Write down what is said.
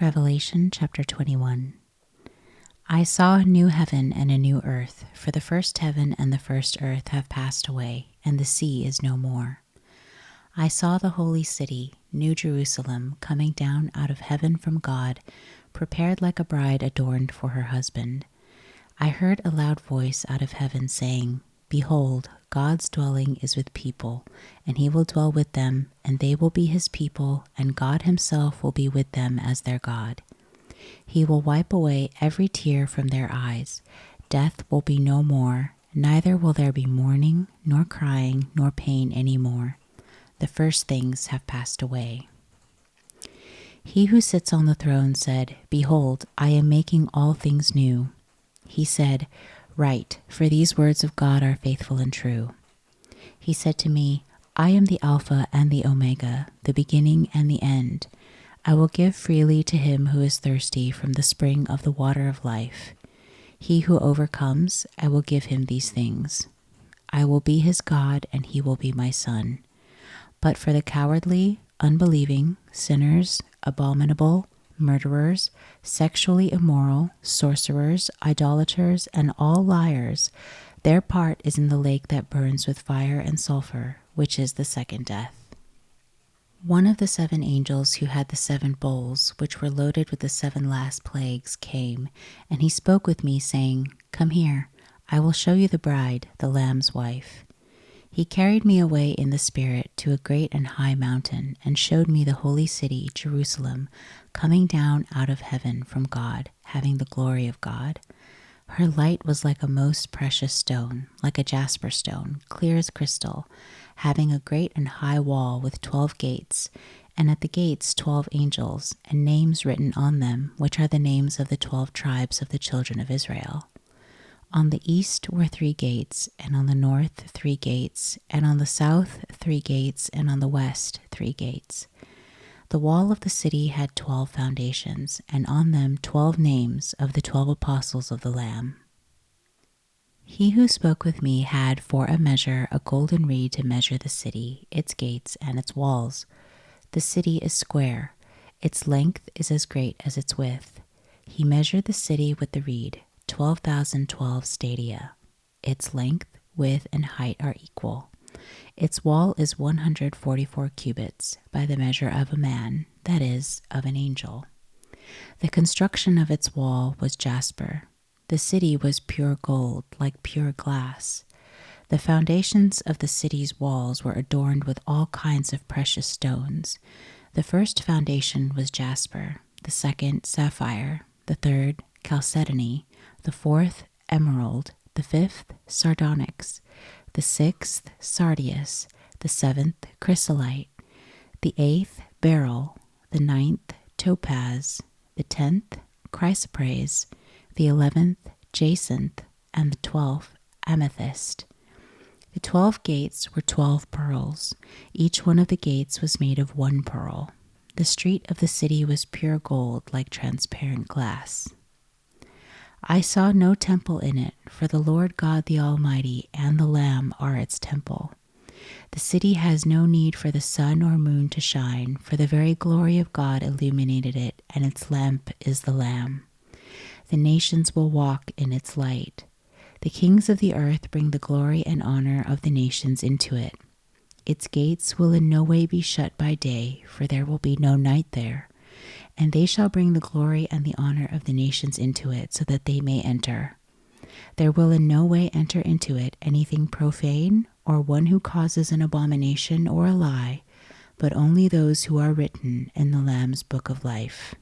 Revelation chapter 21. I saw a new heaven and a new earth, for the first heaven and the first earth have passed away, and the sea is no more. I saw the holy city, New Jerusalem, coming down out of heaven from God, prepared like a bride adorned for her husband. I heard a loud voice out of heaven saying, Behold, God's dwelling is with people, and he will dwell with them, and they will be his people, and God himself will be with them as their God. He will wipe away every tear from their eyes. Death will be no more, neither will there be mourning, nor crying, nor pain any more. The first things have passed away. He who sits on the throne said, Behold, I am making all things new. He said, Write, for these words of God are faithful and true. He said to me, I am the Alpha and the Omega, the beginning and the end. I will give freely to him who is thirsty from the spring of the water of life. He who overcomes, I will give him these things. I will be his God, and he will be my son. But for the cowardly, unbelieving, sinners, abominable, murderers, sexually immoral, sorcerers, idolaters, and all liars, their part is in the lake that burns with fire and sulfur, which is the second death. One of the 7 angels who had the 7 bowls, which were loaded with the 7 last plagues, came, and he spoke with me, saying, Come here, I will show you the bride, the Lamb's wife. He carried me away in the Spirit to a great and high mountain, and showed me the holy city, Jerusalem, coming down out of heaven from God, having the glory of God. Her light was like a most precious stone, like a jasper stone, clear as crystal, having a great and high wall with 12 gates, and at the gates 12 angels, and names written on them, which are the names of the 12 tribes of the children of Israel. On the east were 3 gates, and on the north 3 gates, and on the south 3 gates, and on the west 3 gates. The wall of the city had 12 foundations, and on them 12 names of the 12 apostles of the Lamb. He who spoke with me had for a measure a golden reed to measure the city, its gates, and its walls. The city is square. Its length is as great as its width. He measured the city with the reed, 12,012 stadia. Its length, width, and height are equal. Its wall is 144 cubits, by the measure of a man, that is, of an angel. The construction of its wall was jasper. The city was pure gold, like pure glass. The foundations of the city's walls were adorned with all kinds of precious stones. The first foundation was jasper, the second sapphire, the third chalcedony, the fourth emerald, the fifth sardonyx, the sixth sardius, the seventh chrysolite, the eighth beryl, the ninth topaz, the 10th chrysoprase, the 11th jacinth, and the 12th amethyst. The 12 gates were 12 pearls. Each one of the gates was made of 1 pearl. The street of the city was pure gold, like transparent glass. I saw no temple in it, for the Lord God the Almighty and the Lamb are its temple. The city has no need for the sun or moon to shine, for the very glory of God illuminated it, and its lamp is the Lamb. The nations will walk in its light. The kings of the earth bring the glory and honor of the nations into it. Its gates will in no way be shut by day, for there will be no night there. And they shall bring the glory and the honor of the nations into it, so that they may enter. There will in no way enter into it anything profane, or one who causes an abomination or a lie, but only those who are written in the Lamb's book of life.